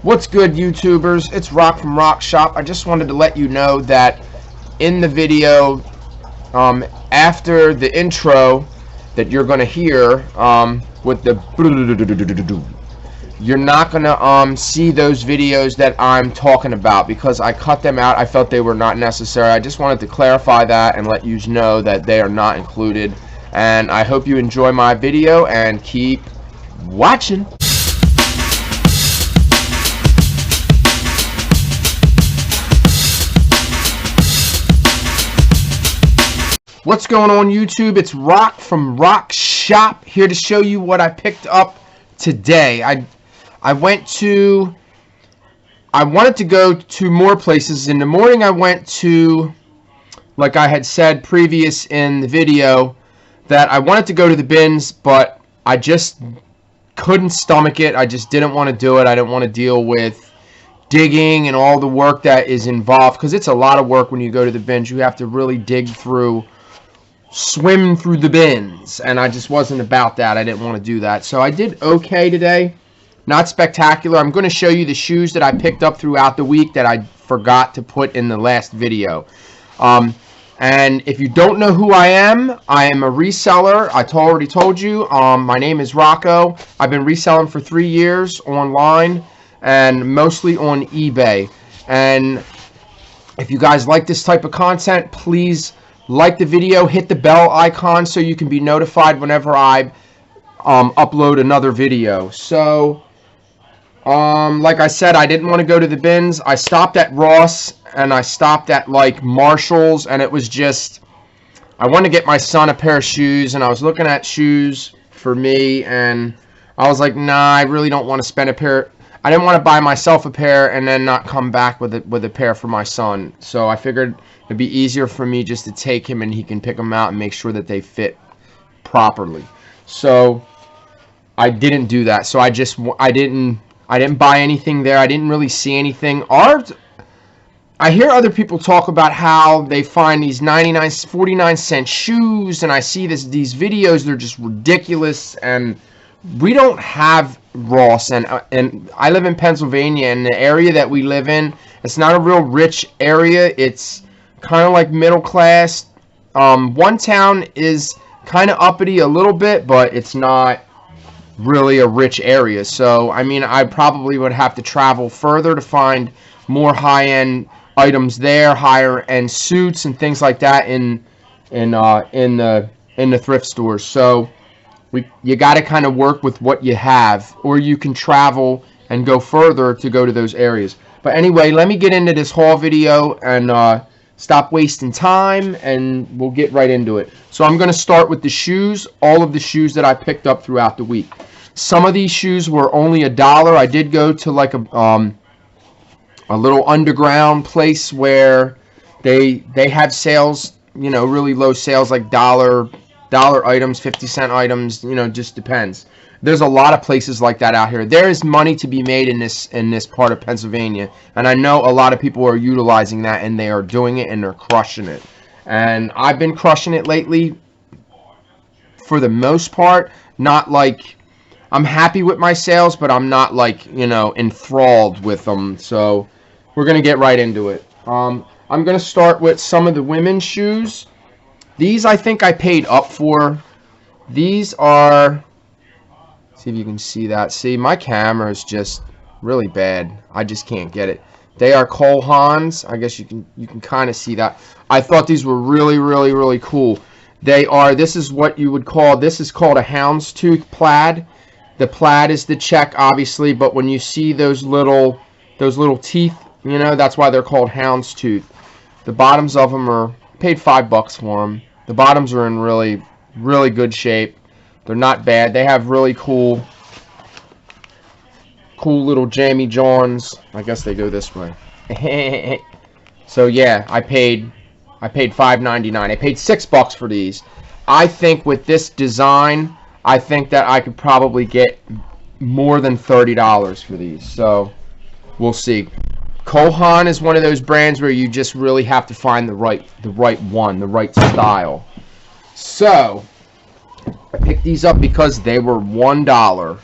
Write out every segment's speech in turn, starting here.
What's good, YouTubers? It's Rock from Rock Shop. I just wanted to let you know that in the video, after the intro that you're going to hear with the you're not going to see those videos that I'm talking about because I cut them out. I felt they were not necessary. I just wanted to clarify that and let you know that they are not included. And I hope you enjoy my video and keep watching. What's going on, YouTube? It's Rock from Rock Shop here to show you what I picked up today. I wanted to go to more places. In the morning I went to, like I had said previous in the video, that I wanted to go to the bins, but I just couldn't stomach it. I just didn't want to do it. I didn't want to deal with digging and all the work that is involved, because it's a lot of work when you go to the bins. You have to really dig through, swim through the bins, and I just wasn't about that. I didn't want to do that. So I did okay today. Not spectacular. I'm going to show you the shoes that I picked up throughout the week that I forgot to put in the last video. And if you don't know who I am a reseller. I already told you. My name is Rocco. I've been reselling for 3 years online and mostly on eBay. And if you guys like this type of content, please like the video, hit the bell icon so you can be notified whenever I upload another video. So, like I said, I didn't want to go to the bins. I stopped at Ross and I stopped at like Marshall's, and it was just, I wanted to get my son a pair of shoes, and I was looking at shoes for me, and I was like, nah, I really don't want to spend a pair. I didn't want to buy myself a pair and then not come back with a pair for my son. So I figured it'd be easier for me just to take him and he can pick them out and make sure that they fit properly. So I didn't do that. So I didn't buy anything there. I didn't really see anything. I hear other people talk about how they find these 49-cent shoes, and I see these videos. They're just ridiculous, and we don't have Ross, and I live in Pennsylvania, and the area that we live in, it's not a real rich area. It's kind of like middle class. One town is kind of uppity a little bit, but it's not really a rich area. So I mean, I probably would have to travel further to find more high-end items there, higher-end suits and things like that in the thrift stores. So you got to kind of work with what you have, or you can travel and go further to go to those areas. But anyway, let me get into this haul video and stop wasting time, and we'll get right into it. So I'm going to start with the shoes, all of the shoes that I picked up throughout the week. Some of these shoes were only $1. I did go to like a little underground place where they have sales, you know, really low sales, like dollar items, 50-cent items, you know, just depends. There's a lot of places like that out here. There is money to be made in this part of Pennsylvania, and I know a lot of people are utilizing that, and they are doing it, and they're crushing it. And I've been crushing it lately for the most part. Not like I'm happy with my sales, but I'm not like, you know, enthralled with them. So we're gonna get right into it. I'm gonna start with some of the women's shoes. These I think I paid up for. These are, see if you can see that. See, my camera is just really bad. I just can't get it. They are Cole Haans. I guess you can kind of see that. I thought these were really cool. They are, this is what you would call, this is called a houndstooth plaid. The plaid is the check, obviously, but when you see those little teeth, you know, that's why they're called houndstooth. The bottoms of them are, paid $5 for them. The bottoms are in really good shape. They're not bad. They have really cool little Jamie Johns. I guess they go this way. So yeah, I paid $5.99. I paid $6 for these. I think with this design, I think that I could probably get more than $30 for these. So we'll see. Cole Haan is one of those brands where you just really have to find the right one, the right style. So I picked these up because they were $1.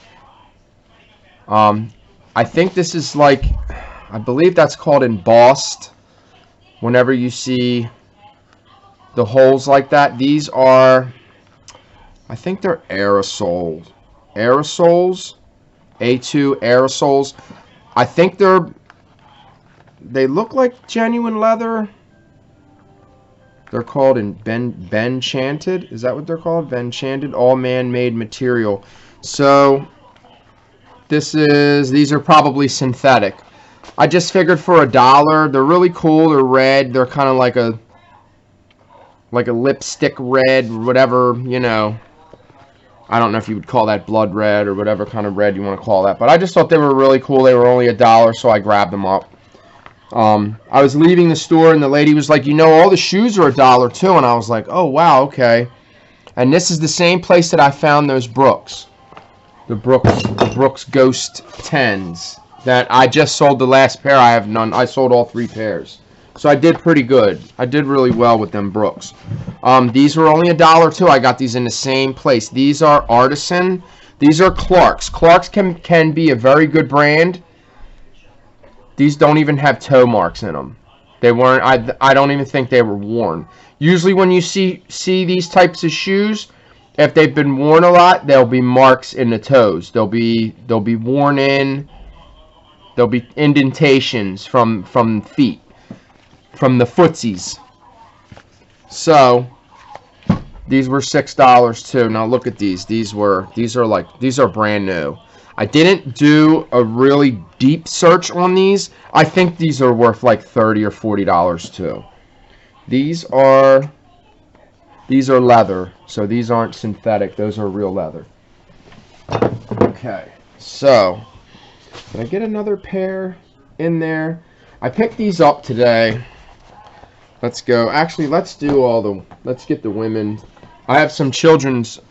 I think this is like, I believe that's called embossed. Whenever you see the holes like that, these are, I think they're aerosols. Aerosols, A2 aerosols. I think they look like genuine leather. They're called Benchanted. Is that what they're called? Benchanted, all man-made material. So these are probably synthetic. I just figured for $1. They're really cool. They're red. They're kind of like a lipstick red, whatever, you know. I don't know if you would call that blood red or whatever kind of red you want to call that. But I just thought they were really cool. They were only $1, so I grabbed them up. I was leaving the store, and the lady was like, you know, all the shoes are $1 too. And I was like, oh, wow, okay. And this is the same place that I found those Brooks. The Brooks Ghost 10s that I just sold the last pair. I have none. I sold all 3 pairs. So I did pretty good. I did really well with them Brooks. These were only $1 too. I got these in the same place. These are Artisan. These are Clark's. Clark's can be a very good brand. These don't even have toe marks in them. They weren't. I don't even think they were worn. Usually when you see these types of shoes, if they've been worn a lot, there'll be marks in the toes. They'll be worn in. There'll be indentations from feet, from the footsies. So these were $6 too. Now look at these. These are brand new. I didn't do a really deep search on these. I think these are worth like $30 or $40 too. These are leather, so these aren't synthetic. Those are real leather. Okay, so did I get another pair in there? I picked these up today. Let's go. Actually, let's get the women. I have some children's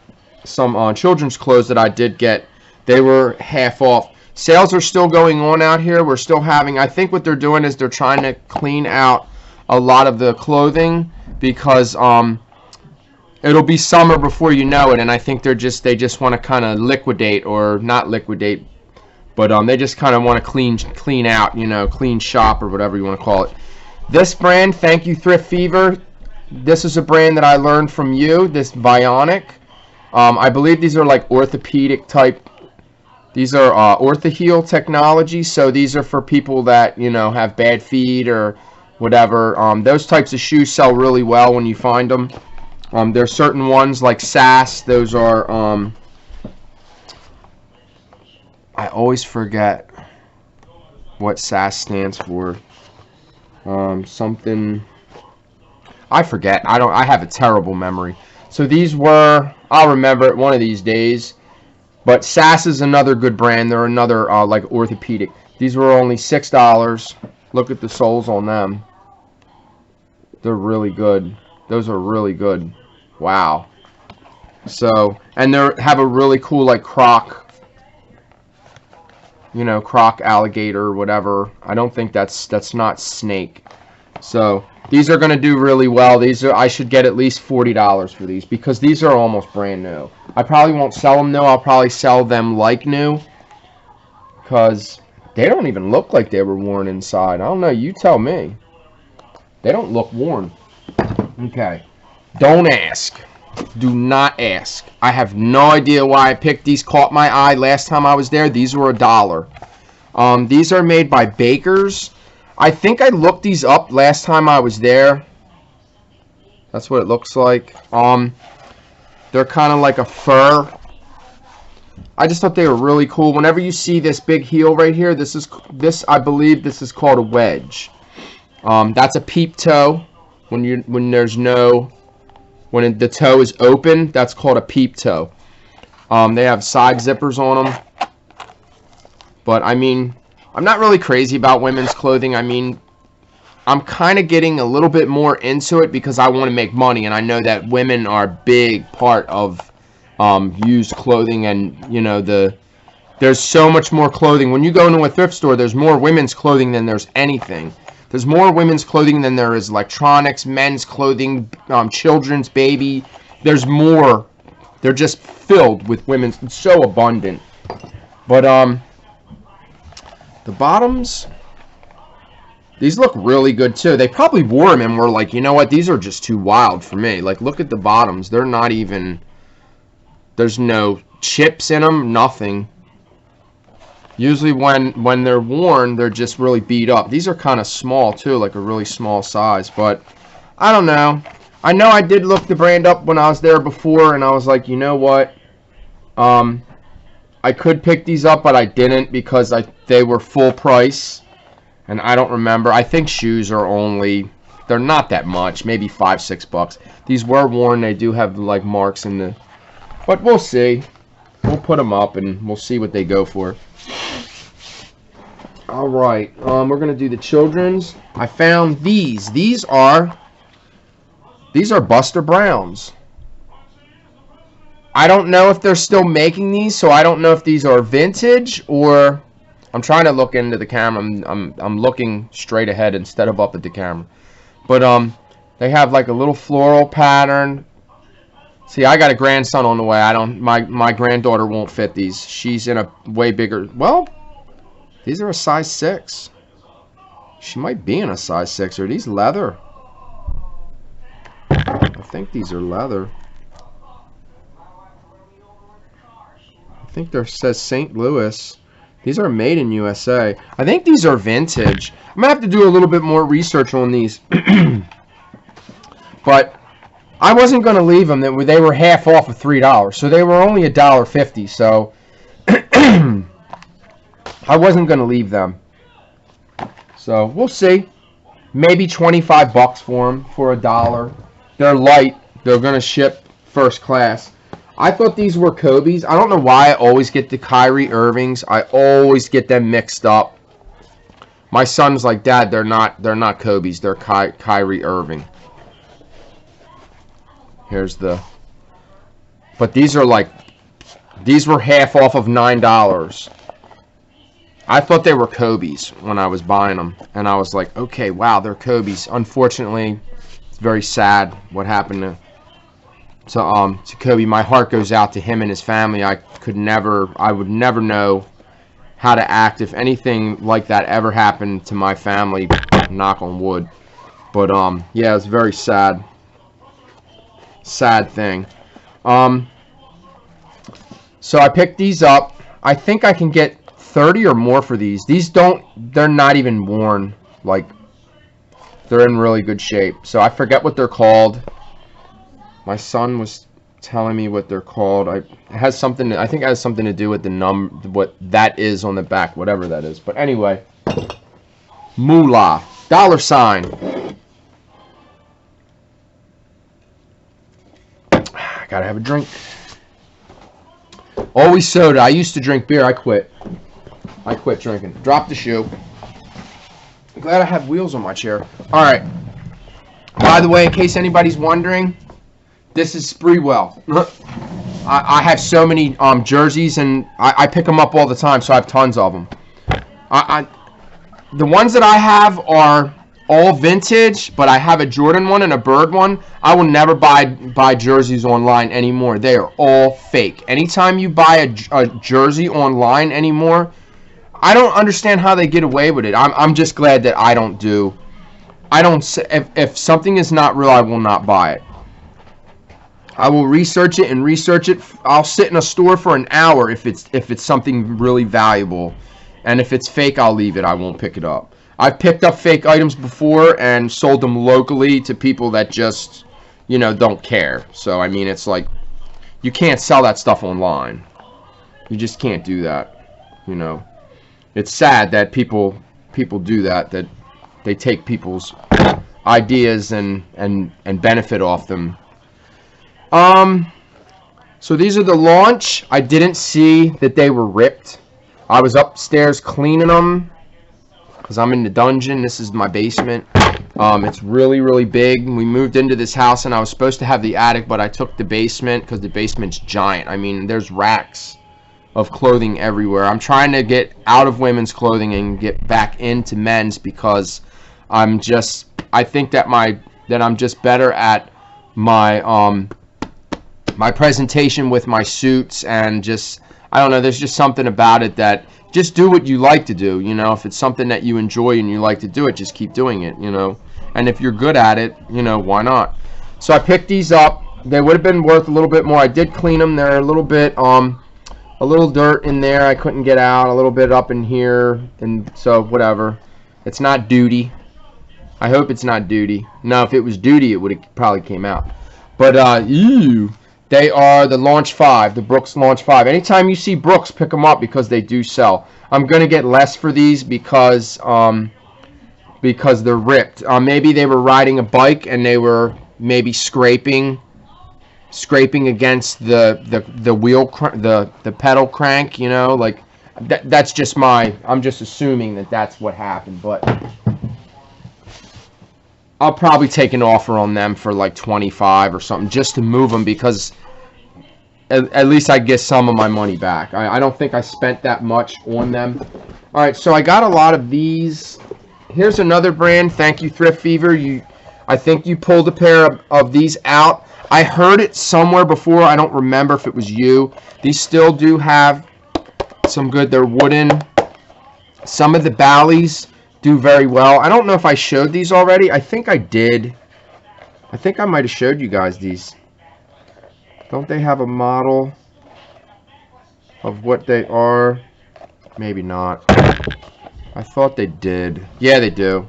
clothes that I did get. They were half off. Sales are still going on out here. We're still having, I think what they're doing is they're trying to clean out a lot of the clothing because it'll be summer before you know it, and I think they just want to kind of liquidate, or not liquidate, but they just kind of want to clean out, you know, clean shop or whatever you want to call it. This brand, thank you Thrift Fever. This is a brand that I learned from you, this Bionic. I believe these are like orthopedic type. These are OrthoHeal technology, so these are for people that, you know, have bad feet or whatever. Those types of shoes sell really well when you find them. There's certain ones like SAS. Those are, I always forget what SAS stands for. Something, I forget. I have a terrible memory. So these were, I'll remember it one of these days. But SAS is another good brand. They're another like orthopedic. These were only $6. Look at the soles on them. They're really good. Those are really good. Wow. So, and they have a really cool like croc, you know, croc alligator or whatever. I don't think that's not snake. So these are going to do really well. I should get at least $40 for these because these are almost brand new. I probably won't sell them new. I'll probably sell them like new because they don't even look like they were worn inside. I don't know. You tell me. They don't look worn. Okay. Don't ask. Do not ask. I have no idea why I picked these. Caught my eye last time I was there. These were $1. These are made by Bakers. I think I looked these up last time I was there. That's what it looks like. They're kind of like a fur. I just thought they were really cool. Whenever you see this big heel right here, I believe this is called a wedge. That's a peep toe. When the toe is open, that's called a peep toe. They have side zippers on them. But I mean, I'm not really crazy about women's clothing. I mean, I'm kind of getting a little bit more into it because I want to make money, and I know that women are a big part of used clothing, and you know, there's so much more clothing. When you go into a thrift store, there's more women's clothing than there's anything. There's more women's clothing than there is electronics, men's clothing, children's, baby. There's more. They're just filled with women's. It's so abundant. But The bottoms, these look really good too. They probably wore them and were like, you know what, these are just too wild for me. Like, look at the bottoms. They're not even, there's no chips in them, nothing. Usually when they're worn, they're just really beat up. These are kind of small too, like a really small size, but I don't know. I know I did look the brand up when I was there before, and I was like, you know what? I could pick these up, but I didn't because they were full price, and I don't remember. I think shoes are only, they're not that much, maybe $5-6. These were worn. They do have like marks in the, but we'll see. We'll put them up and we'll see what they go for. All right, we're gonna do the children's. I found these. These are Buster Browns. I don't know if they're still making these, so I don't know if these are vintage or. I'm trying to look into the camera. I'm looking straight ahead instead of up at the camera. But they have like a little floral pattern. See, I got a grandson on the way. My granddaughter won't fit these. She's in a way bigger. Well, these are a size 6. She might be in a size 6. Are these leather? I think these are leather. I think there says St. Louis. These are made in USA. I think these are vintage. I'm gonna have to do a little bit more research on these. But I wasn't gonna leave them. They were half off of $3, so they were only $1.50. So I wasn't gonna leave them. So we'll see. Maybe $25 for them for $1. They're light. They're gonna ship first class. I thought these were Kobe's. I don't know why I always get the Kyrie Irvings. I always get them mixed up. My son's like, Dad, they're not Kobe's. They're Kyrie Irving. Here's the. But these are like, these were half off of $9. I thought they were Kobe's when I was buying them, and I was like, okay, wow, they're Kobe's. Unfortunately, it's very sad what happened to Kobe. My heart goes out to him and his family. I would never know how to act if anything like that ever happened to my family, knock on wood. But yeah, it's a very sad thing. So I picked these up. I think I can get 30 or more for these. They're not even worn. Like, they're in really good shape. So I forget what they're called. My son was telling me what they're called. I think it has something to do with what that is on the back, whatever that is. But anyway, moolah, $. I gotta have a drink. Always soda. I used to drink beer. I quit drinking. Drop the shoe. I'm glad I have wheels on my chair. All right. By the way, in case anybody's wondering, this is Spreewell. I have so many jerseys, and I pick them up all the time, so I have tons of them. The ones that I have are all vintage, but I have a Jordan one and a Bird one. I will never buy jerseys online anymore. They are all fake. Anytime you buy a jersey online anymore, I don't understand how they get away with it. I'm just glad that I don't. If something is not real, I will not buy it. I will research it. I'll sit in a store for an hour if it's something really valuable, and if it's fake, I'll leave it. I won't pick it up. I've picked up fake items before and sold them locally to people that just, don't care. So I mean, it's like you can't sell that stuff online. You just can't do that. It's sad that people do that. That they take people's ideas and benefit off them. So these are the launch. I didn't see that they were ripped. I was upstairs cleaning them because I'm in the dungeon. This is my basement. It's really, really big. We moved into this house and I was supposed to have the attic, but I took the basement because the basement's giant. I mean, there's racks of clothing everywhere. I'm trying to get out of women's clothing and get back into men's because I think that I'm just better at my presentation with my suits, and just, I don't know, there's just something about it that just do what you like to do. You know, if it's something that you enjoy and you like to do it, just keep doing it. You know, and if you're good at it, you know, why not? So I picked these up. They would have been worth a little bit more. I did clean them. They're a little bit a little dirt in there. I couldn't get out. A little bit up in here, and so whatever. It's not duty. I hope it's not duty. No, if it was duty, it would have probably came out. But they are the Launch 5, the Brooks Launch 5. Anytime you see Brooks, pick them up because they do sell. I'm gonna get less for these because they're ripped. Maybe they were riding a bike and they were maybe scraping against the wheel, the pedal crank. You know, like that's just I'm just assuming that that's what happened, but I'll probably take an offer on them for like 25 or something just to move them, because at least I get some of my money back. I don't think I spent that much on them. All right, so I got a lot of these. Here's another brand. Thank you, Thrift Fever. I think you pulled a pair of these out. I heard it somewhere before. I don't remember if it was you. These still do have some good. They're wooden. Some of the Bally's do very well. I don't know if I showed these already. I think I did. I think I might have showed you guys these. Don't they have a model of what they are? Maybe not. I thought they did. Yeah, they do.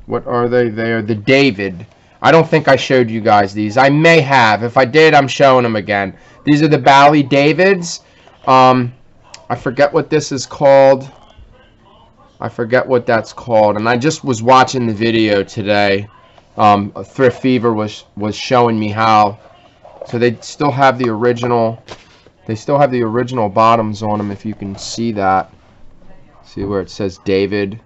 What are they? They are the David. I don't think I showed you guys these. I may have. If I did, I'm showing them again. These are the Bally Davids. I forget what this is called. I forget what that's called. And I just was watching the video today. Thrift Fever was showing me how. So they still have the original. They still have the original bottoms on them, if you can see that. See where it says David.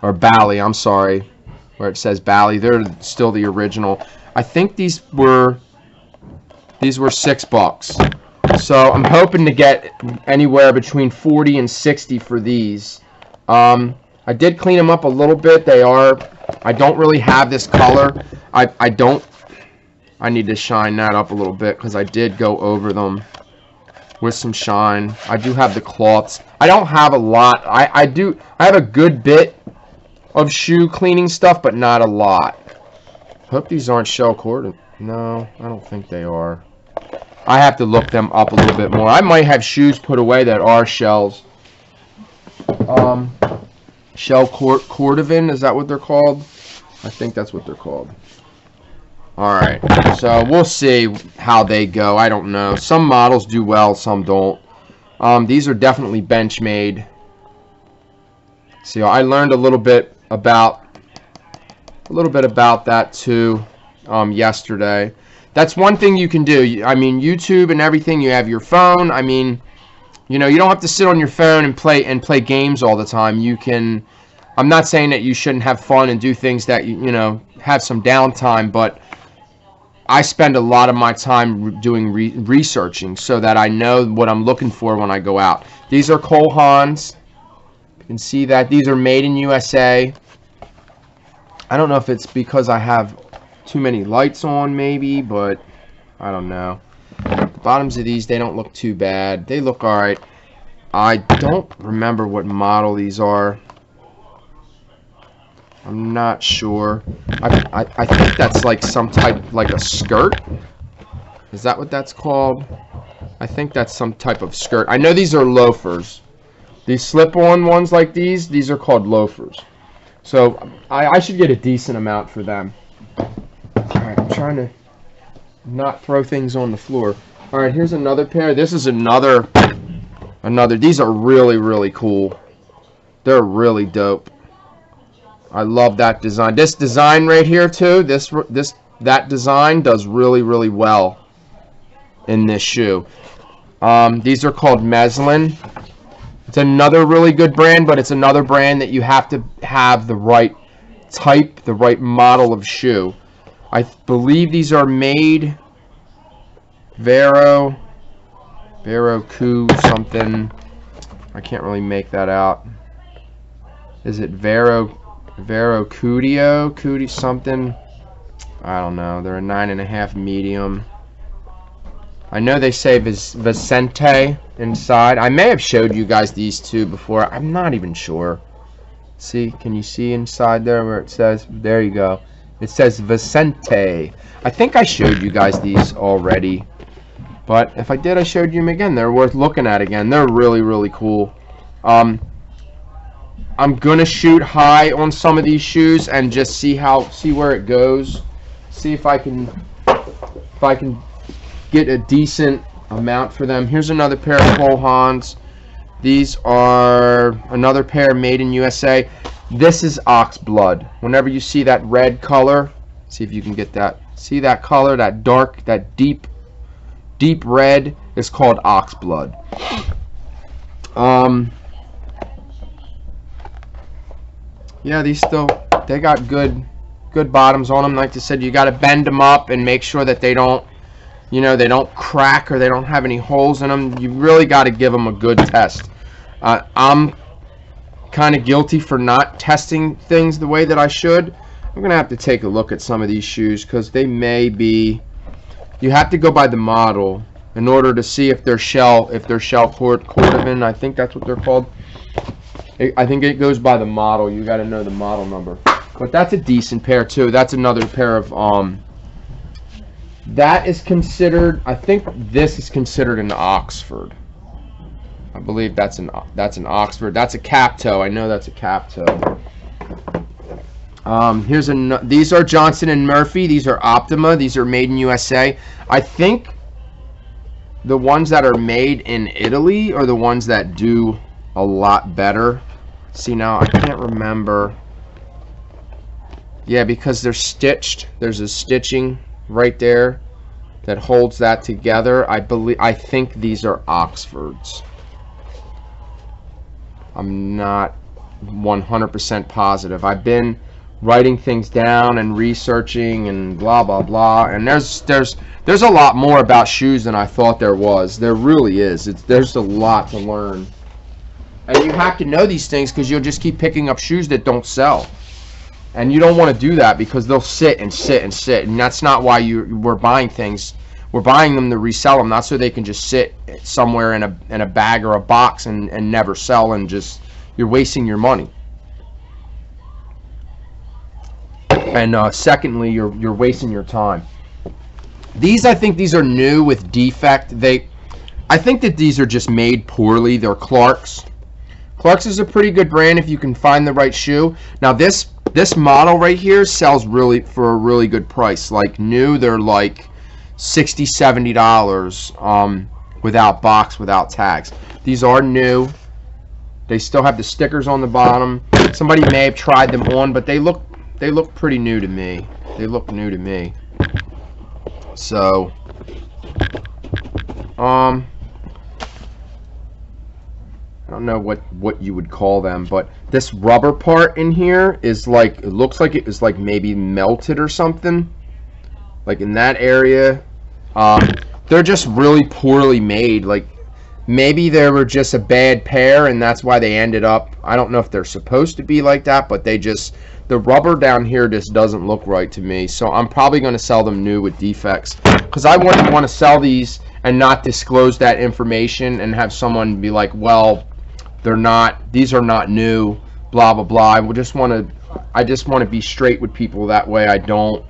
Or Bally, I'm sorry. Where it says Bally. They're still the original. I think these were $6. So I'm hoping to get anywhere between 40 and 60 for these. I did clean them up a little bit. I don't really have this color. I need to shine that up a little bit because I did go over them with some shine. I do have the cloths. I don't have a lot. I have a good bit of shoe cleaning stuff, but not a lot. Hope these aren't shell corded. No, I don't think they are. I have to look them up a little bit more. I might have shoes put away that are shells. Shell Cordavan, is that what they're called? I think that's what they're called. Alright, so we'll see how they go. I don't know. Some models do well, some don't. These are definitely bench made. See, I learned a little bit about that too yesterday. That's one thing you can do. I mean, YouTube and everything, you have your phone. I mean, you know, you don't have to sit on your phone and play games all the time. You can, I'm not saying that you shouldn't have fun and do things that you know, have some downtime, but I spend a lot of my time doing researching so that I know what I'm looking for when I go out. These are Cole Haans. You can see that these are made in USA. I don't know if it's because I have too many lights on maybe, but I don't know. The bottoms of these, they don't look too bad. They look alright. I don't remember what model these are. I'm not sure. I think that's like some type, like a skirt. Is that what that's called? I think that's some type of skirt. I know these are loafers. These slip-on ones like these are called loafers. So I should get a decent amount for them. Alright, I'm trying to not throw things on the floor. Alright, here's another pair. This is another. These are really, really cool. They're really dope. I love that design. This design right here too, that design does really, really well in this shoe. These are called Meslin. It's another really good brand, but it's another brand that you have to have the right type, the right model of shoe. I believe these are made Vero Coup something. I can't really make that out. Is it Vero Cootie something? I don't know. They're a 9.5 medium. I know they say Vicente inside. I may have showed you guys these two before. I'm not even sure. See, can you see inside there where it says? There you go. It says Vicente. I think I showed you guys these already. But if I did, I showed you them again. They're worth looking at again. They're really, really cool. I'm gonna shoot high on some of these shoes and just see where it goes. See if I can get a decent amount for them. Here's another pair of Cole Haans. These are another pair made in USA. This is ox blood. Whenever you see that red color, see if you can get that. See that color, that dark, that deep red is called ox blood. Yeah, these they got good bottoms on them. Like I said, you got to bend them up and make sure that they don't, they don't crack or they don't have any holes in them. You really got to give them a good test. I'm kind of guilty for not testing things the way that I should. I'm gonna have to take a look at some of these shoes because they may be. You have to go by the model in order to see if they're shell Cordavan. I think that's what they're called. I think it goes by the model. You got to know the model number. But that's a decent pair too. That's another pair of that is considered. I think this is considered an Oxford. I believe that's an Oxford. That's a cap toe. I know that's a cap toe. These are Johnson and Murphy. These are Optima. These are made in USA. I think the ones that are made in Italy are the ones that do a lot better. See, now I can't remember. Yeah, because they're stitched. There's a stitching right there that holds that together. I think these are Oxfords. I'm not 100% positive. I've been writing things down and researching and blah blah blah, and there's a lot more about shoes than I thought there was. There really is. There's a lot to learn, and you have to know these things because you'll just keep picking up shoes that don't sell, and you don't want to do that because they'll sit and sit and sit, and that's not why we're buying things. We're buying them to resell them, not so they can just sit somewhere in a bag or a box and never sell, and just you're wasting your money. And secondly, you're wasting your time. I think these are new with defect. I think that these are just made poorly. They're Clark's. Clark's is a pretty good brand if you can find the right shoe. Now this model right here sells for a really good price. Like new, they're like $60, $70 without box, without tags. These are new. They still have the stickers on the bottom. Somebody may have tried them on, but they look pretty new to me. They look new to me. So, I don't know what you would call them, but this rubber part in here is like, it looks like it is like maybe melted or something. Like in that area. They're just really poorly made. Like maybe they were just a bad pair and that's why they ended up, I don't know if they're supposed to be like that, but the rubber down here just doesn't look right to me. So I'm probably going to sell them new with defects because I wouldn't want to sell these and not disclose that information and have someone be like, well, these are not new, blah blah blah. I just want to be straight with people, that way I don't,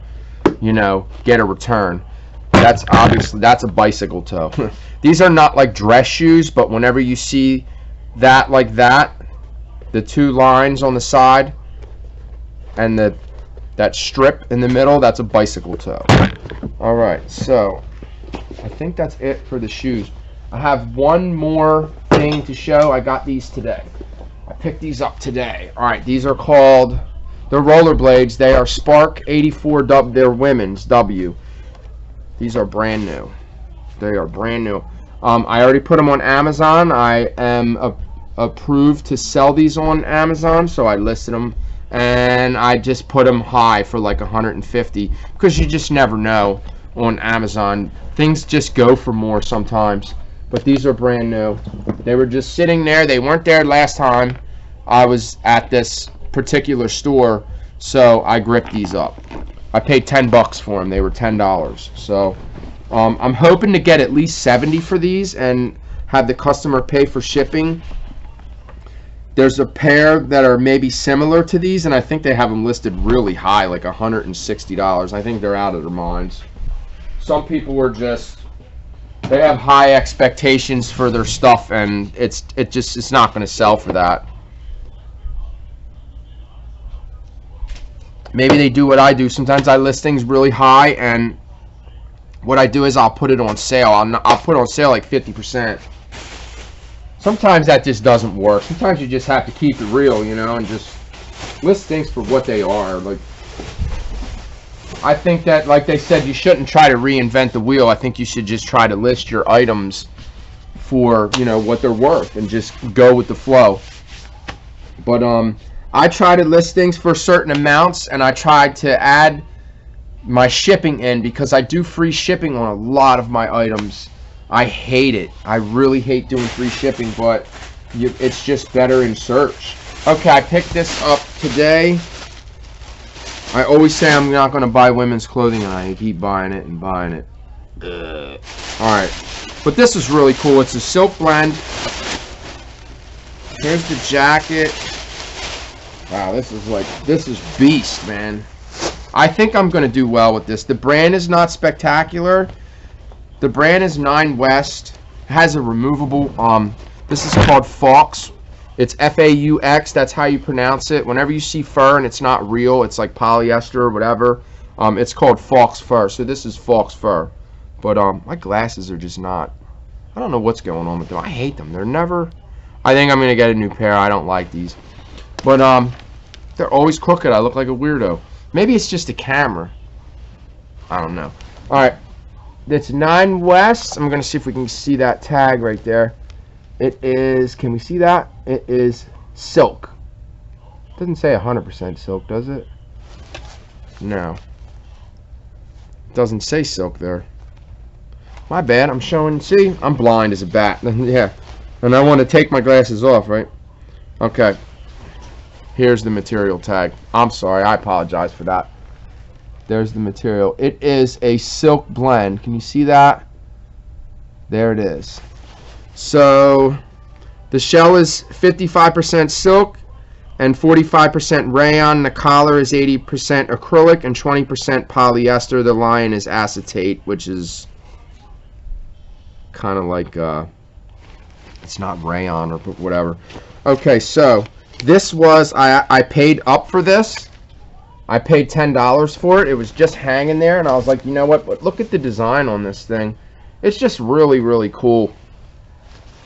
get a return. That's a bicycle toe. These are not like dress shoes, but whenever you see that like that, the two lines on the side and that strip in the middle, that's a bicycle toe. Alright, so I think that's it for the shoes. I have one more thing to show. I got these today. I picked these up today. Alright, these are called, they're rollerblades. They are Spark 84 W. They're women's W. These are brand new. They are brand new. I already put them on Amazon. I am approved to sell these on Amazon, so I listed them, and I just put them high for like 150 because you just never know on Amazon. Things just go for more sometimes. But these are brand new. They were just sitting there. They weren't there last time I was at this particular store, so I gripped these up. I paid $10 for them. They were $10. So I'm hoping to get at least 70 for these and have the customer pay for shipping. There's a pair that are maybe similar to these, and I think they have them listed really high, like $160. I think they're out of their minds. Some people are just, they have high expectations for their stuff, and it's not going to sell for that. Maybe they do what I do. Sometimes I list things really high, and what I do is I'll put it on sale. I'll put it on sale like 50%. Sometimes that just doesn't work. Sometimes you just have to keep it real, you know, and just list things for what they are. Like, I think that, like they said, you shouldn't try to reinvent the wheel. I think you should just try to list your items for, you know, what they're worth and just go with the flow. But I try to list things for certain amounts, and I try to add my shipping in because I do free shipping on a lot of my items. I hate it. I really hate doing free shipping, but it's just better in search. Okay, I picked this up today. I always say I'm not going to buy women's clothing, and I keep buying it and buying it. Alright, but this is really cool. It's a silk blend. Here's the jacket. Wow, this is beast, man. I think I'm going to do well with this. The brand is not spectacular. The brand is 9 West. It has a removable, this is called Faux. It's F-A-U-X. That's how you pronounce it. Whenever you see fur and it's not real, it's like polyester or whatever, it's called Faux fur. So this is Faux fur. But my glasses are just not, I don't know what's going on with them. I hate them. They're never, I think I'm going to get a new pair. I don't like these. But they're always crooked. I look like a weirdo. Maybe it's just a camera. I don't know. Alright. It's 9 West. I'm going to see if we can see that tag right there. It is, can we see that? It is silk. It doesn't say 100% silk, does it? No. It doesn't say silk there. My bad. I'm showing, see? I'm blind as a bat. Yeah. And I want to take my glasses off, right? Okay. Here's the material tag. I'm sorry. I apologize for that. There's the material. It is a silk blend. Can you see that? There it is. So the shell is 55% silk and 45% rayon. The collar is 80% acrylic and 20% polyester. The lion is acetate, which is kind of like it's not rayon or whatever. Okay, so this was, I paid up for this. I paid $10 for it. It was just hanging there, and I was like, you know what? But look at the design on this thing. It's just really, really cool.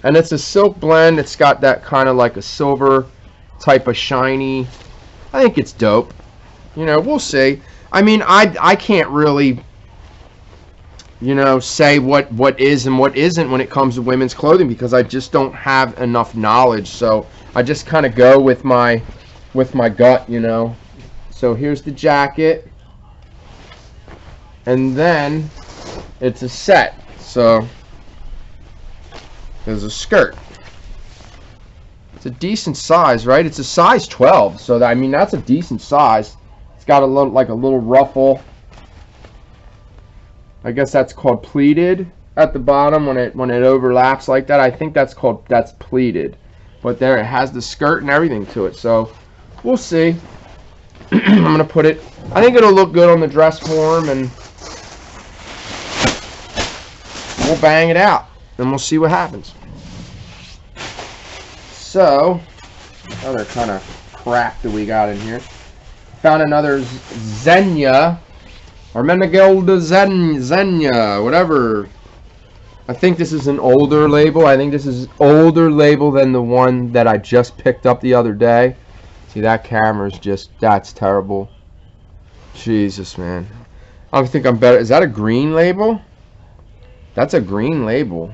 And it's a silk blend. It's got that kind of like a silver type of shiny. I think it's dope. You know, we'll see. I mean, I can't really, you know, say what is and what isn't when it comes to women's clothing because I just don't have enough knowledge. So I just kind of go with my gut, you know. So here's the jacket, and then it's a set. So there's a skirt. It's a decent size, right? It's a size 12, so that, I mean, that's a decent size. It's got a little, like a little ruffle. I guess that's called pleated at the bottom when it overlaps like that. I think that's pleated. But there, it has the skirt and everything to it. So we'll see. I'm going to put it, I think it'll look good on the dress form, and we'll bang it out, and we'll see what happens. So, other kind of crap that we got in here. Found another Xenia, or Menegilda Xenia, whatever. I think this is an older label. I think this is older label than the one that I just picked up the other day. See, that camera's just, that's terrible. Jesus, man. I think I'm better. Is that a green label? That's a green label.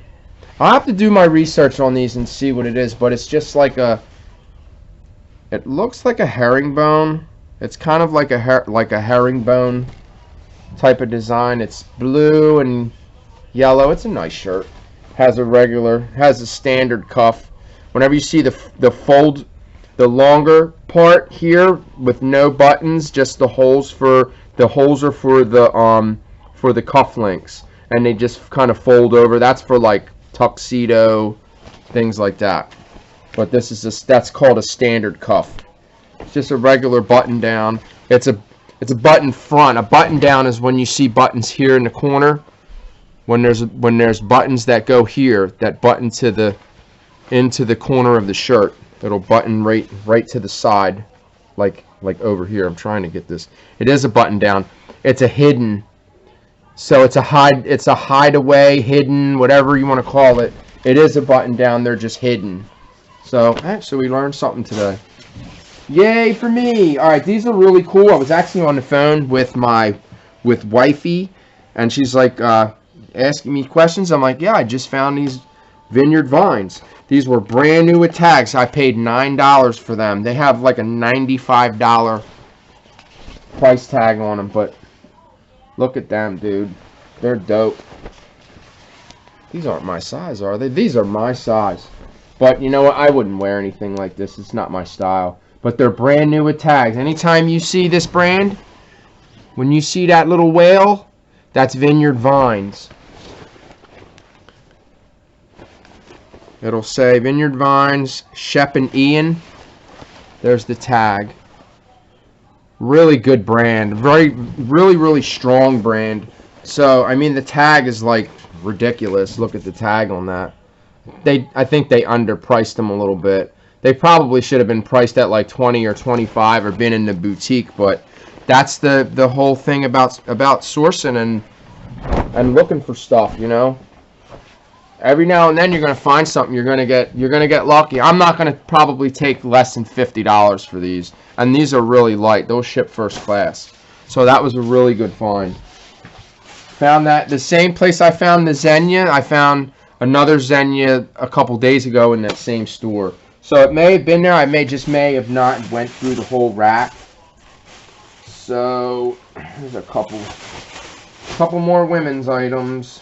I'll have to do my research on these and see what it is, but it's just like a, it looks like a herringbone. It's kind of like a herringbone type of design. It's blue and yellow. It's a nice shirt. Has a standard cuff. Whenever you see the fold, the longer part here with no buttons, just the holes are for the cuff links, and they just kind of fold over. That's for like tuxedo, things like that. But this is that's called a standard cuff. It's just a regular button down. It's a button front. A button down is when you see buttons here in the corner. When there's buttons that go here, that button into the corner of the shirt. It'll button right to the side, like over here. I'm trying to get this. It is a button down. It's a hidden. So it's a hideaway, hidden, whatever you want to call it. It is a button down. They're just hidden. So actually, we learned something today. Yay for me! All right, these are really cool. I was actually on the phone with wifey, and she's like asking me questions. I'm like, yeah, I just found these Vineyard Vines. These were brand new with tags. I paid $9 for them. They have like a $95 price tag on them, but look at them, dude. They're dope. These aren't my size, are they? These are my size. But you know what? I wouldn't wear anything like this. It's not my style. But they're brand new with tags. Anytime you see this brand, when you see that little whale, that's Vineyard Vines. It'll say Vineyard Vines, Shep and Ian. There's the tag. Really good brand. Really strong brand. So, I mean, the tag is like ridiculous. Look at the tag on that. I think they underpriced them a little bit. They probably should have been priced at like 20 or 25 or been in the boutique, but that's the whole thing about sourcing and looking for stuff, you know. Every now and then you're going to find something. You're going to get lucky. I'm not going to probably take less than $50 for these, and these are really light. Those ship first class. So that was a really good find. Found that the same place I found the Xenia. I found another Xenia a couple days ago in that same store. So it may have been there. I may have not went through the whole rack. So there's a couple more women's items.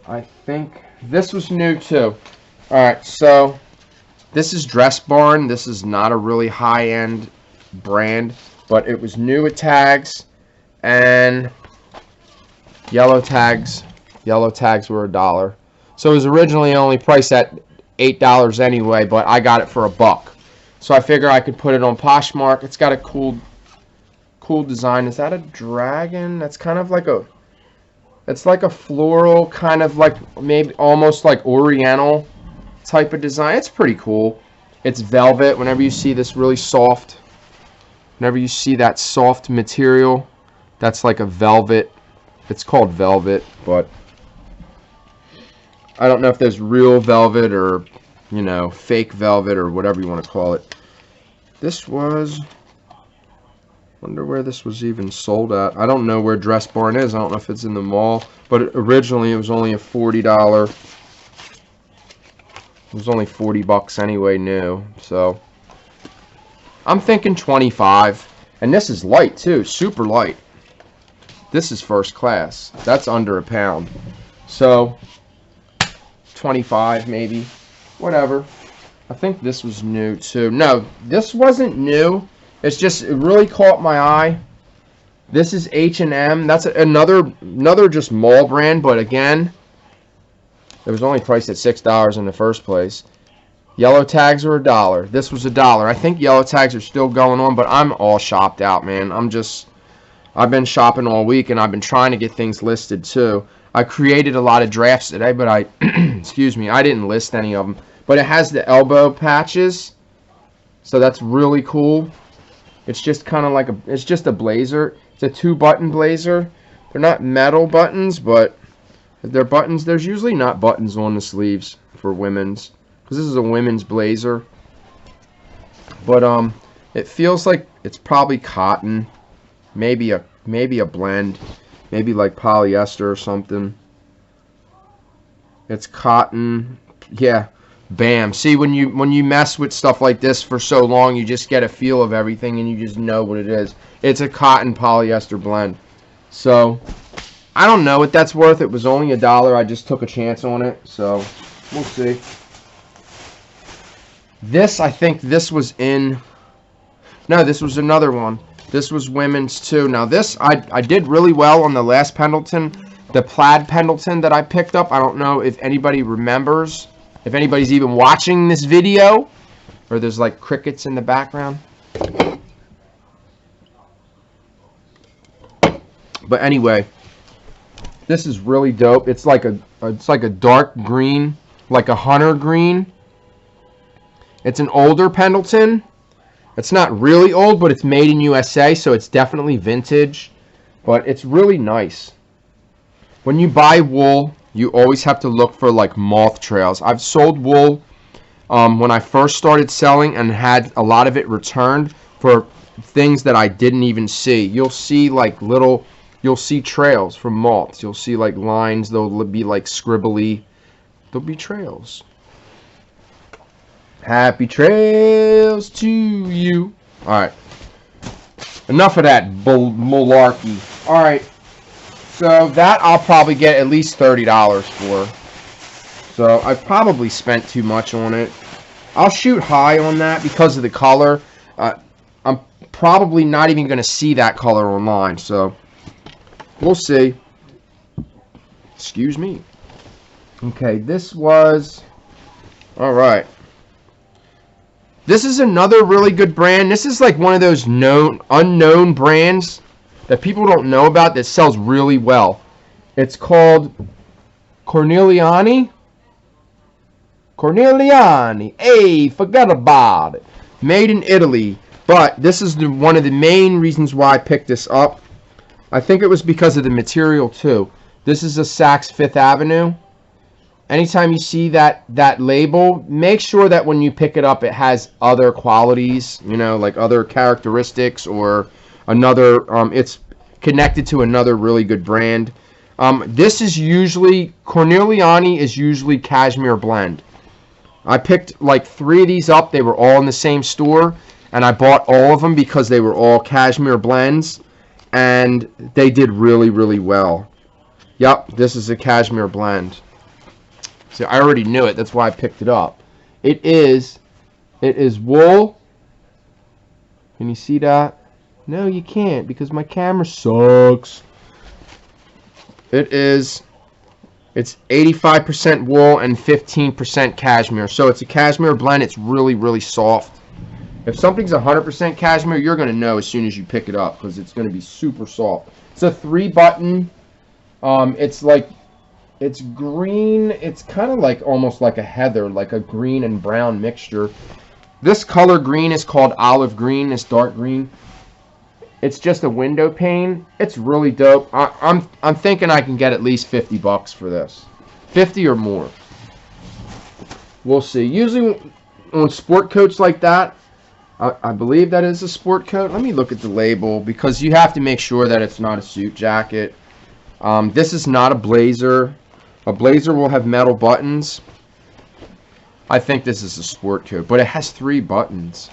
I think this was new too. Alright, so this is Dress Barn. This is not a really high-end brand, but it was new with tags and yellow tags. Yellow tags were $1. So it was originally only priced at $8 anyway, but I got it for $1. So I figure I could put it on Poshmark. It's got a cool design. Is that a dragon? That's kind of like it's like a floral, kind of like maybe almost like oriental type of design. It's pretty cool. It's velvet. Whenever you see this really soft, whenever you see that soft material, that's like a velvet. It's called velvet, but I don't know if there's real velvet or, you know, fake velvet or whatever you want to call it. This was, wonder where this was even sold at. I don't know where Dress Barn is. I don't know if it's in the mall, but originally it was only a $40. It was only $40 anyway, new. So I'm thinking 25. And this is light too, super light. This is first class. That's under £1. So 25 maybe, whatever. I think this was new too. No, this wasn't new. It's just, it really caught my eye. This is H&M. That's another just mall brand, but again, it was only priced at $6 in the first place. Yellow tags were $1. This was $1. I think yellow tags are still going on, but I'm all shopped out, man. I've been shopping all week, and I've been trying to get things listed too. I created a lot of drafts today, but I excuse me, I didn't list any of them. But it has the elbow patches, so that's really cool. It's just kind of like it's just a blazer. It's a 2-button blazer. They're not metal buttons, but they're buttons. There's usually not buttons on the sleeves for women's, because this is a women's blazer. But it feels like it's probably cotton, maybe a blend, maybe like polyester or something. It's cotton, yeah. Bam. See, when you mess with stuff like this for so long, you just get a feel of everything and you just know what it is. It's a cotton polyester blend. So I don't know what that's worth. It was only $1. I just took a chance on it, so we'll see. This, I think this was in, no, this was another one. This was women's too. Now this, I did really well on the last Pendleton, the plaid Pendleton that I picked up. I don't know if anybody remembers, if anybody's even watching this video, or there's like crickets in the background. But anyway, this is really dope. It's like a dark green, like a hunter green. It's an older Pendleton. It's not really old, but it's made in USA, so it's definitely vintage. But it's really nice. When you buy wool, you always have to look for like moth trails. I've sold wool when I first started selling and had a lot of it returned for things that I didn't even see. You'll see like you'll see trails from moths. You'll see like lines. They'll be like scribbly. There'll be trails. Happy trails to you. Alright. Enough of that malarkey. Alright. So that I'll probably get at least $30 for. So I've probably spent too much on it. I'll shoot high on that because of the color. I'm probably not even going to see that color online. So we'll see. Excuse me. Okay, this was... Alright. This is another really good brand. This is like one of those unknown brands that people don't know about that sells really well. It's called Cordavan. Hey, forgot about it. Made in Italy. But this is one of the main reasons why I picked this up. I think it was because of the material too. This is a Saks Fifth Avenue. Anytime you see that label, make sure that when you pick it up, it has other qualities, you know, like other characteristics or another, it's connected to another really good brand. This is usually, Cordavan is usually cashmere blend. I picked like 3 of these up. They were all in the same store, and I bought all of them because they were all cashmere blends, and they did really, really well. Yep, this is a cashmere blend. So I already knew it. That's why I picked it up. It is wool. Can you see that? No, you can't because my camera sucks. It's 85% wool and 15% cashmere. So it's a cashmere blend. It's really, really soft. If something's 100% cashmere, you're going to know as soon as you pick it up because it's going to be super soft. It's a 3-button. It's green. It's kind of like almost like a heather, like a green and brown mixture. This color green is called olive green. This dark green. It's just a window pane. It's really dope. I'm thinking I can get at least $50 for this, 50 or more. We'll see. Usually on sport coats like that, I believe that is a sport coat. Let me look at the label because you have to make sure that it's not a suit jacket. This is not a blazer. A blazer will have metal buttons. I think this is a sport coat, but it has 3 buttons.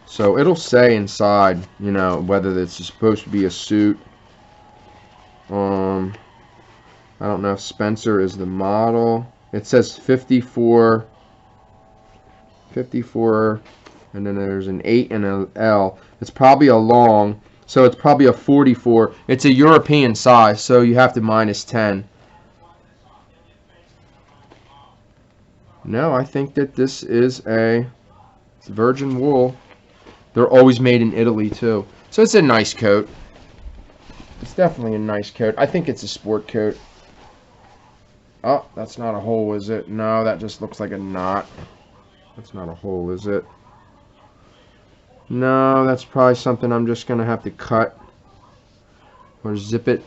So it'll say inside, you know, whether it's supposed to be a suit. I don't know if Spencer is the model. It says 54, and then there's an 8 and an L. It's probably a long, so it's probably a 44. It's a European size, so you have to minus 10. No, I think that this is it's virgin wool. They're always made in Italy too. So it's a nice coat. It's definitely a nice coat. I think it's a sport coat. Oh, that's not a hole, is it? No, that just looks like a knot. That's not a hole, is it? No, that's probably something I'm just going to have to cut. Or zip it.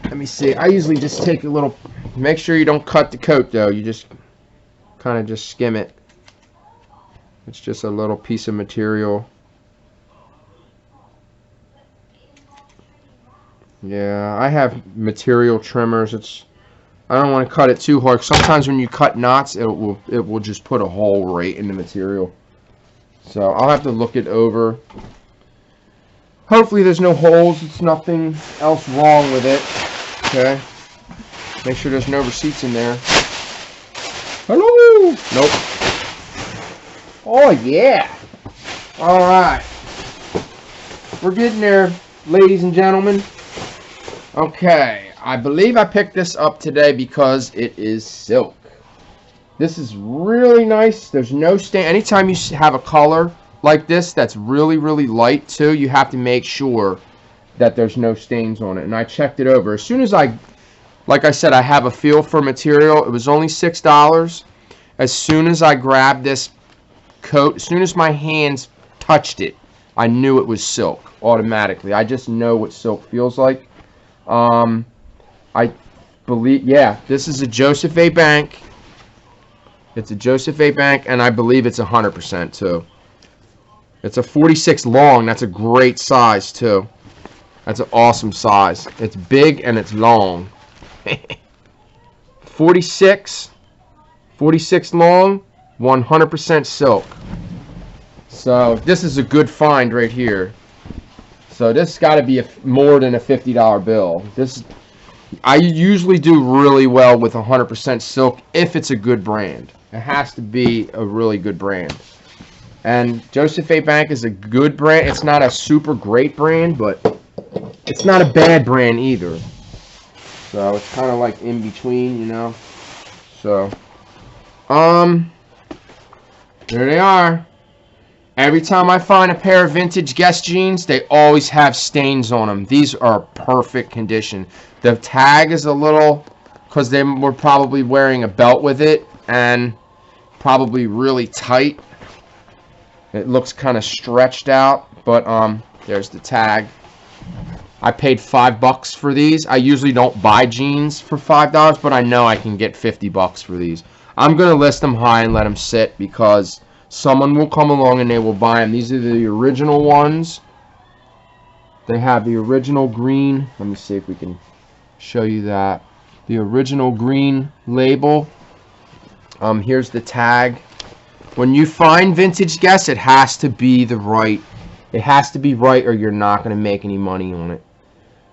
Let me see. I usually just take a little... Make sure you don't cut the coat, though. You just kind of just skim it. It's just a little piece of material. Yeah, I have material trimmers. I don't want to cut it too hard. Sometimes when you cut knots, it will just put a hole right in the material. So I'll have to look it over. Hopefully there's no holes. It's nothing else wrong with it. Okay. Make sure there's no receipts in there. Hello. Nope. Oh yeah. All right. We're getting there, ladies and gentlemen. Okay. I believe I picked this up today because it is silk. This is really nice. There's no stain. Anytime you have a color like this that's really, really light too, you have to make sure that there's no stains on it. And I checked it over. As soon as like I said, I have a feel for material. It was only $6. As soon as I grabbed this coat, as soon as my hands touched it, I knew it was silk automatically. I just know what silk feels like. I believe, yeah, this is a Joseph A. Bank. It's a Joseph A. Bank, and I believe it's 100% too. It's a 46 long. That's a great size too. That's an awesome size. It's big and it's long. 46 long, 100% silk. So this is a good find right here. So this has got to be more than a $50 bill. I usually do really well with 100% silk if it's a good brand. It has to be a really good brand. And Joseph A. Bank is a good brand. It's not a super great brand, but it's not a bad brand either. So it's kind of like in between, you know. So, there they are. Every time I find a pair of vintage Guess jeans, they always have stains on them. These are perfect condition. The tag is a little, because they were probably wearing a belt with it, and probably really tight. It looks kind of stretched out, but there's the tag. I paid $5 for these. I usually don't buy jeans for $5, but I know I can get $50 for these. I'm going to list them high and let them sit because someone will come along and they will buy them. These are the original ones. They have the original green. Let me see if we can show you that. The original green label. Here's the tag. When you find vintage Guess, it has to be the right. It has to be right or you're not going to make any money on it.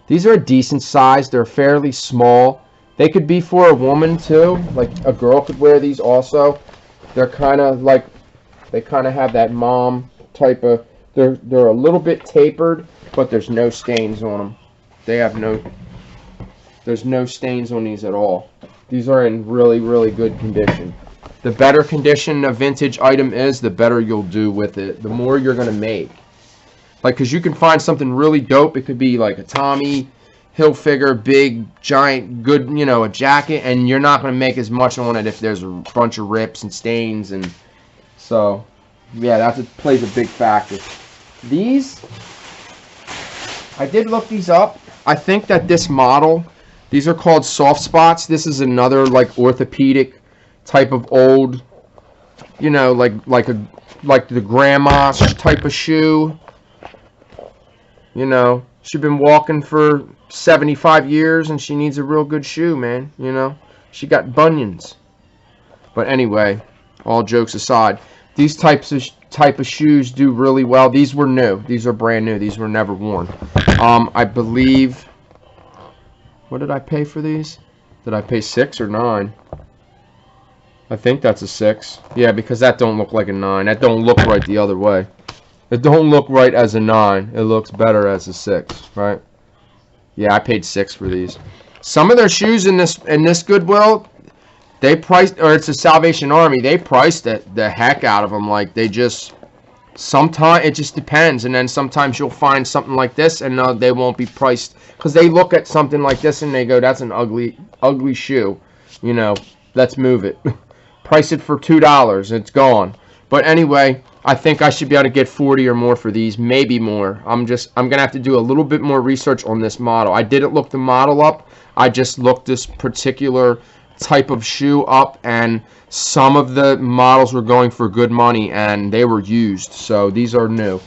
These are a decent size. They're fairly small. They could be for a woman too. Like a girl could wear these also. They're kind of like, they kind of have that mom type of, they're a little bit tapered, but there's no stains on them. They have there's no stains on these at all. These are in really, really good condition. The better condition a vintage item is, the better you'll do with it. The more you're going to make. Like, because you can find something really dope. It could be like a Tommy Hilfiger, big, giant, good, you know, a jacket. And you're not going to make as much on it if there's a bunch of rips and stains. And so, yeah, that plays a big factor. These, I did look these up. I think that this model, these are called soft spots. This is another, like, orthopedic type of old, you know, like the grandma type of shoe. You know, she's been walking for 75 years and she needs a real good shoe, man. You know, she got bunions. But anyway, all jokes aside, these type of shoes do really well. These were new. These are brand new. These were never worn. I believe, what did I pay for these? Did I pay $6 or $9? I think that's a 6. Yeah, because that don't look like a 9. That don't look right the other way. It don't look right as a 9. It looks better as a 6, right? Yeah, I paid 6 for these. Some of their shoes in this Goodwill, they priced, or it's a Salvation Army, they priced the heck out of them. Like, they just, sometimes it just depends. And then sometimes you'll find something like this and they won't be priced, because they look at something like this and they go, that's an ugly shoe. You know, let's move it. Price it for $2. It's gone. But anyway, I think I should be able to get 40 or more for these, maybe more. I'm gonna have to do a little bit more research on this model. I didn't look the model up. I just looked this particular type of shoe up, and some of the models were going for good money and they were used. So these are new.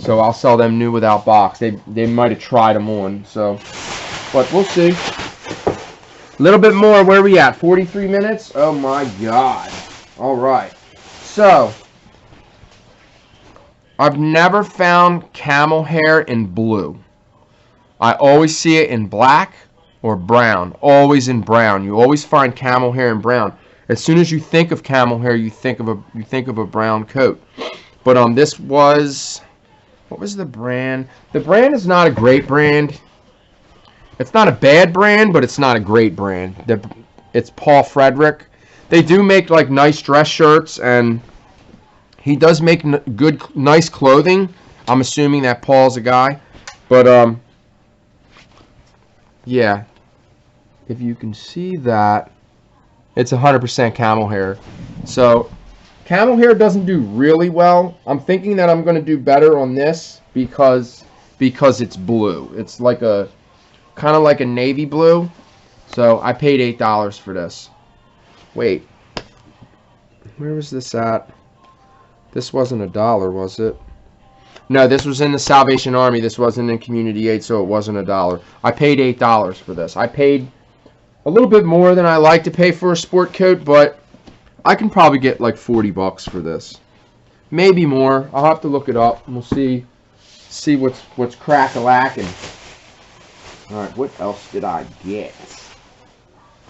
So I'll sell them new without box. They might have tried them on. So, but we'll see. A little bit more. Where are we at? 43 minutes? Oh my God. All right. So, I've never found camel hair in blue. I always see it in black or brown. Always in brown. You always find camel hair in brown. As soon as you think of camel hair, you think of a brown coat. But this was, what was the brand? The brand is not a great brand. It's not a bad brand, but it's not a great brand. It's Paul Frederick. They do make like nice dress shirts, and he does make nice clothing. I'm assuming that Paul's a guy, but yeah. If you can see that, it's 100% camel hair. So camel hair doesn't do really well. I'm thinking that I'm going to do better on this because it's blue. It's like a kind of like a navy blue. So I paid $8 for this. Wait, where was this at? This wasn't $1, was it? No, this was in the Salvation Army. This wasn't in Community Aid, so it wasn't $1. I paid $8 for this. I paid a little bit more than I like to pay for a sport coat, but I can probably get like 40 bucks for this. Maybe more. I'll have to look it up, and we'll see what's crack-a-lacking. All right, what else did I get?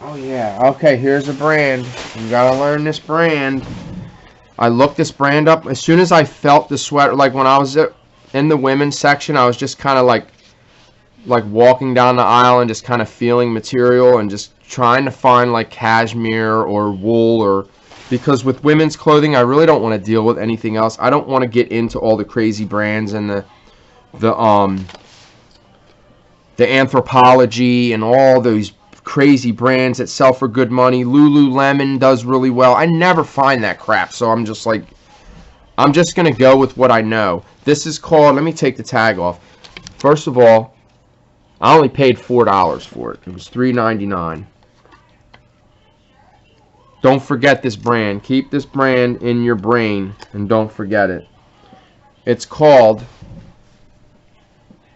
Oh yeah, okay, here's a brand. You gotta learn this brand. I looked this brand up as soon as I felt the sweater. Like when I was in the women's section, I was just kind of like walking down the aisle and just kind of feeling material and just trying to find like cashmere or wool, or because with women's clothing I really don't want to deal with anything else. I don't want to get into all the crazy brands and the Anthropology and all those crazy brands that sell for good money. Lululemon does really well. I never find that crap, so I'm just like, I'm just gonna go with what I know. This is called, let me take the tag off. First of all, I only paid $4 for it. It was $3.99. Don't forget this brand. Keep this brand in your brain and don't forget it. It's called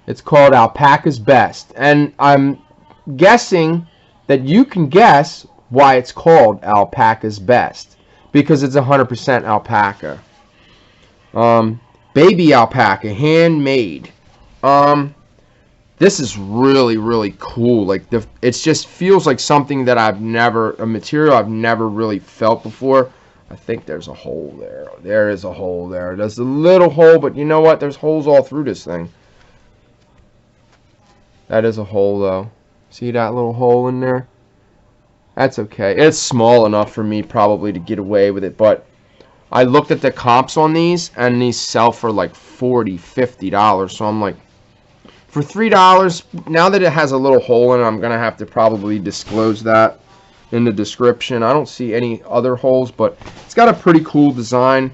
Alpaca's Best. And I'm guessing that you can guess why it's called Alpaca's Best. Because it's 100% alpaca. Baby alpaca, handmade. This is really, really cool. Like it just feels like something that a material I've never really felt before. I think there's a hole there. There is a hole there. There's a little hole, but you know what? There's holes all through this thing. That is a hole though. See that little hole in there? That's okay. It's small enough for me probably to get away with it, but I looked at the comps on these, and these sell for like $40, $50. So I'm like, for $3, now that it has a little hole in it, I'm going to have to probably disclose that in the description. I don't see any other holes, but it's got a pretty cool design.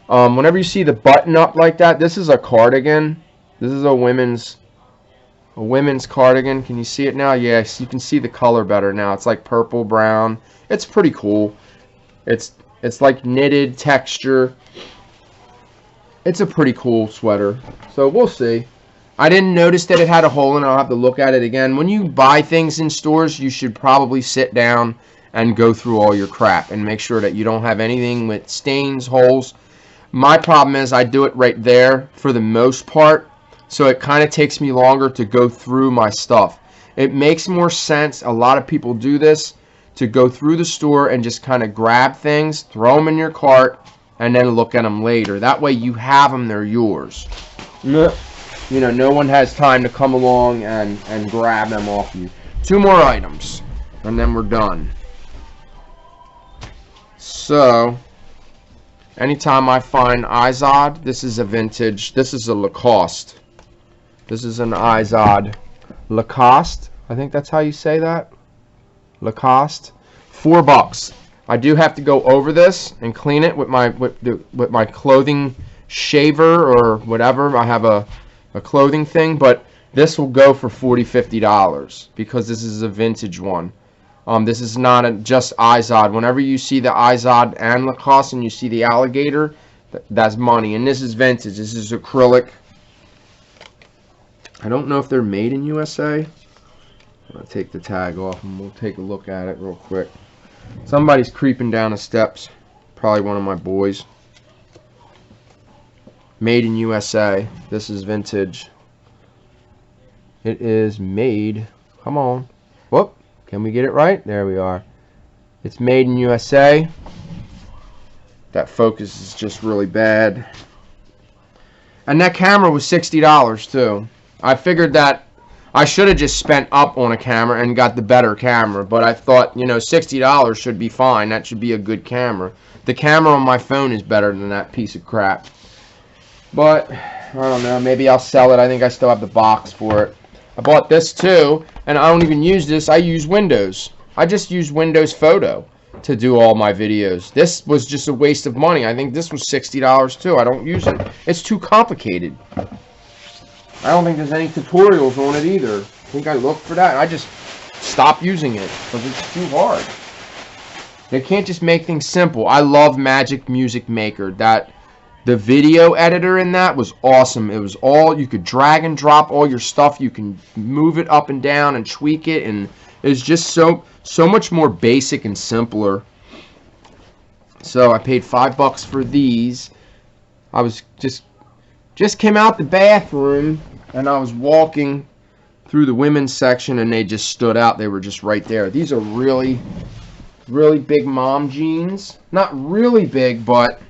Whenever you see the button up like that, this is a cardigan. This is a women's cardigan. Can you see it now? Yes, you can see the color better now. It's like purple brown. It's pretty cool. It's like knitted texture. It's a pretty cool sweater. So we'll see. I didn't notice that it had a hole in it. I'll have to look at it again. When you buy things in stores, you should probably sit down and go through all your crap and make sure that you don't have anything with stains, holes. My problem is I do it right there for the most part, so it kind of takes me longer to go through my stuff. It makes more sense, a lot of people do this, to go through the store and just kind of grab things, throw them in your cart, and then look at them later. That way you have them, they're yours. You know, no one has time to come along and grab them off you. 2 more items, and then we're done. So, anytime I find Izod, this is a vintage, this is a Lacoste. This is an Izod Lacoste. I think that's how you say that. Lacoste. $4. I do have to go over this and clean it with my clothing shaver or whatever. I have a clothing thing, but this will go for $40, $50 because this is a vintage one. This is not just Izod. Whenever you see the Izod and Lacoste and you see the alligator, that's money. And this is vintage. This is acrylic. I don't know if they're made in USA. I'll take the tag off and we'll take a look at it real quick. Somebody's creeping down the steps. Probably one of my boys. Made in USA. This is vintage. It is made. Come on. Whoop. Can we get it right? There we are. It's made in USA. That focus is just really bad. And that camera was $60 too. I figured that I should have just spent up on a camera and got the better camera, but I thought, you know, $60 should be fine. That should be a good camera. The camera on my phone is better than that piece of crap. But, I don't know, maybe I'll sell it. I think I still have the box for it. I bought this too, and I don't even use this. I use Windows. I just use Windows Photo to do all my videos. This was just a waste of money. I think this was $60 too. I don't use it. It's too complicated. I don't think there's any tutorials on it either. I think I looked for that. I just stopped using it because it's too hard. They can't just make things simple. I love Magic Music Maker. The video editor in that was awesome. It was all, you could drag and drop all your stuff. You can move it up and down and tweak it, and it's just so much more basic and simpler. So I paid $5 for these. I was just came out the bathroom, and I was walking through the women's section, and they just stood out. They were just right there. These are really, really big mom jeans. Not really big, but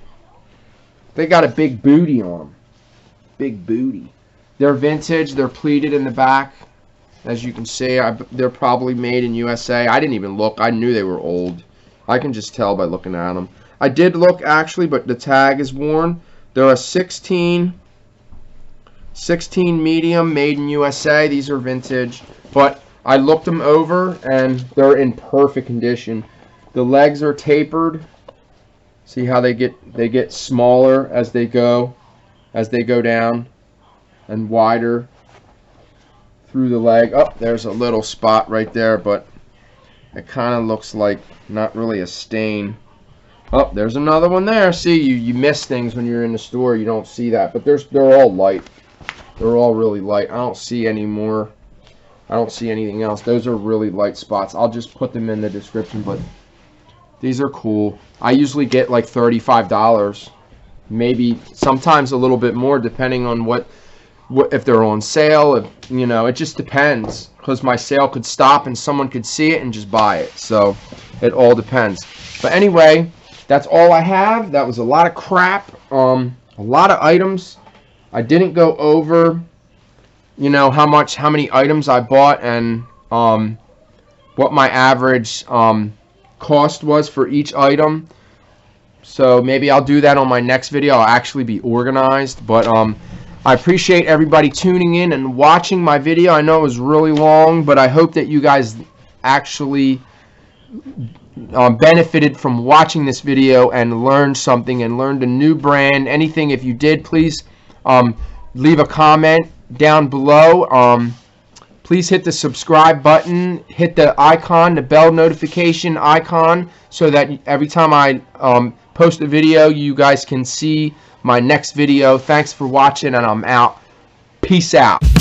they got a big booty on them. Big booty. They're vintage. They're pleated in the back. As you can see, they're probably made in USA. I didn't even look. I knew they were old. I can just tell by looking at them. I did look, actually, but the tag is worn. They're a 16 medium, made in USA. These are vintage, but I looked them over and they're in perfect condition. The legs are tapered. See how they get smaller as they go down, and wider through the leg. Oh, there's a little spot right there, but it kind of looks like not really a stain. Oh, there's another one there. See, you miss things when you're in the store. You don't see that, but they're all light. They're all really light. I don't see any more. I don't see anything else. Those are really light spots. I'll just put them in the description, but these are cool. I usually get like $35. Maybe sometimes a little bit more depending on what if they're on sale. If, you know, it just depends, because my sale could stop and someone could see it and just buy it. So it all depends. But anyway, that's all I have. That was a lot of crap. A lot of items. I didn't go over, you know, how many items I bought and what my average cost was for each item. So maybe I'll do that on my next video. I'll actually be organized. But I appreciate everybody tuning in and watching my video. I know it was really long, but I hope that you guys actually benefited from watching this video and learned something and learned a new brand. Anything, if you did, please leave a comment down below. Please hit the subscribe button, hit the icon, the bell notification icon, so that every time I post a video, you guys can see my next video. Thanks for watching, and I'm out. Peace out.